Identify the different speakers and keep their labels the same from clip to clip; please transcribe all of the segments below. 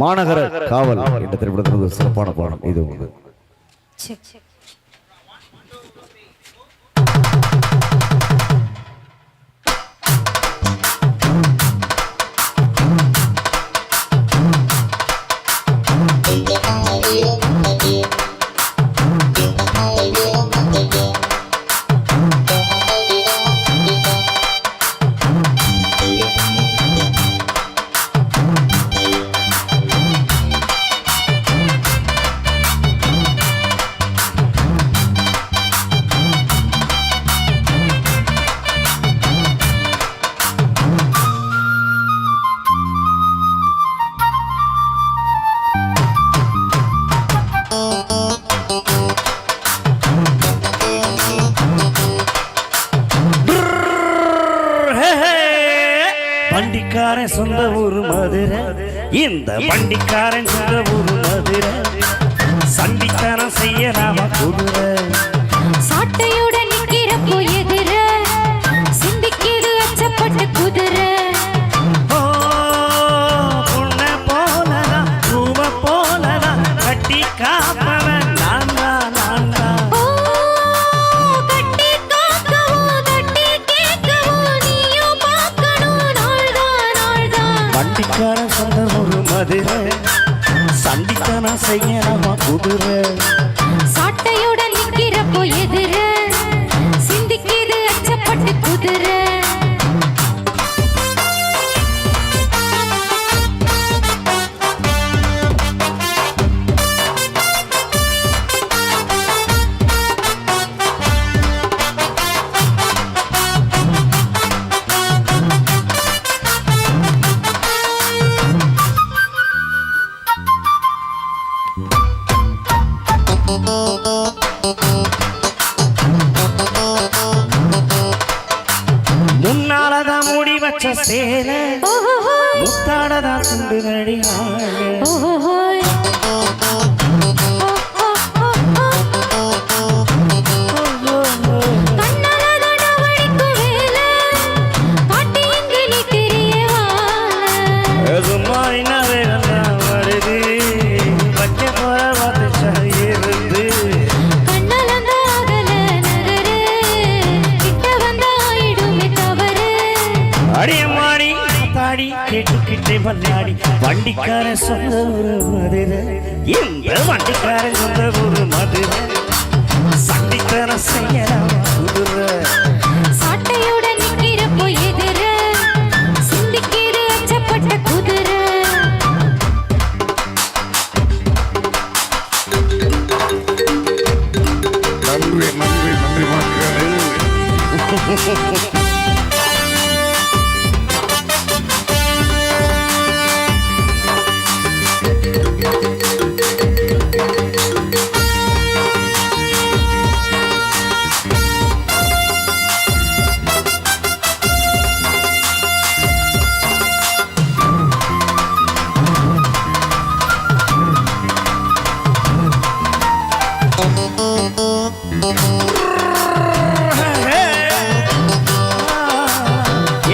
Speaker 1: மாநகர காவல் என்ற திரைப்படத்தில் சிறப்பான பாடம் இது உண்டு.
Speaker 2: வண்டிக்காரன் சொந்த ஊரு மதுரை, இந்த வண்டிக்காரன் சொந்த ஊரு மதுரை, சண்டித்தனம் செய்யலாமா குதிரை,
Speaker 3: சாட்டையுடன் நிக்கிறப்போ எதிர சிந்திக்கிது அச்சப்பட்ட குதிரை,
Speaker 2: பொண்ண போலதான் பூவ போலதான் கட்டி காப்பவன் நான் தான் நான் தான்.
Speaker 3: கட்டி காக்கவும் தட்டி கேட்கவும் நீயும் பார்க்கணும் நாள்தான் நாள்தான்.
Speaker 2: வண்டிக்காரன் சொந்த ஊரு மதுரை, சண்டித்தனம் செய்யலாமா குதிரை,
Speaker 3: சாட்டையுடன் நிக்கிறப்போ எதிர சிந்திக்கிது அச்சப்பட்ட குதிரை.
Speaker 2: முன்னாலதான் மூடி வச்ச சேல முத்தாடதான் துண்டு நடிகாங்க, வருது வைக்க போற பார்த்து இருந்து அடியம்மாடி தாடி கேட்டுக்கிட்டே பல்லாடி. வண்டிக்காரன் சொந்த ஒரு மதுரை, இந்த வண்டிக்காரன் சொந்த ஒரு மதுரை, சண்டித்தனம் செய்யலாம் குதிரை,
Speaker 3: சாட்டையுடன் நிக்கிறப்போ எதிர சிந்திக்கிது அச்சப்பட்ட குதிரை.
Speaker 4: நன்றி நன்றி நன்றி மக்களே.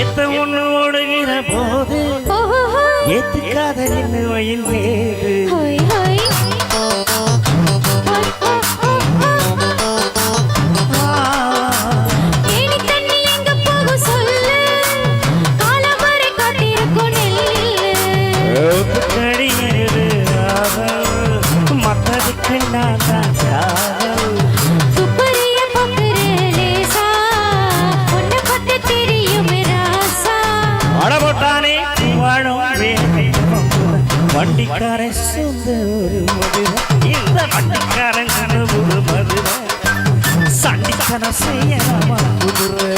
Speaker 2: எத்த ஒண்ணு ஓடுகிற போது ஏத்துக்காத நின்று வயல் வேறு
Speaker 3: ஹோய் ஹோய் ஏனி தண்ணி எங்க போகு சொல்லு, காலவரை காத்திருக்கும் நெல்லு.
Speaker 2: கடியது மத்ததுக்கு நான் தான் காவல்.
Speaker 3: துப்பறிய பார்க்கிற லேசா, உன்னை பத்தி தெரியும் ராசா.
Speaker 2: அடபோட்டானே வாழும் வண்டிக்காரன் சொந்த ஒரு மதுரை, இந்த வண்டிக்காரன் சொந்த ஒரு மதுரை, சண்டித்தனம் செய்யலாமா குதிரை,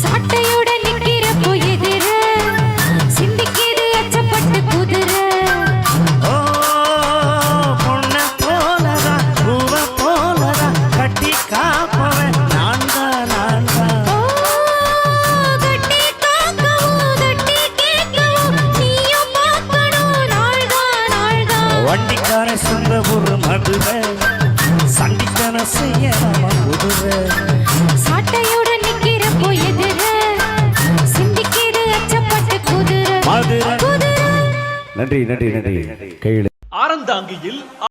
Speaker 3: சாட்டையுடன் நிக்கிறப்போ எதிர சிந்திக்கிது அச்சப்பட்ட குதிரை.
Speaker 2: பொண்ண போலதான் பூவ போலதான் கட்டி காப்பவன் நான் தான் நான் தான்.
Speaker 3: கட்டி காக்கவும் தட்டி கேட்கவும் நீயும் பார்க்கணும் நாள்தான் நாள்தான்.
Speaker 2: வண்டிக்காரன் சொந்த ஒரு மதுரை, சண்டித்தனம் செய்யலாமா குதிரை,
Speaker 3: சாட்டையுடன் நிக்கிறப்போ எதிர சிந்திக்கிது அச்சப்பட்ட குதிரை.
Speaker 2: மதுரை
Speaker 3: குதிரை
Speaker 1: நன்றி நன்றி நன்றி கையில்
Speaker 5: ஆரந்தாங்கியில்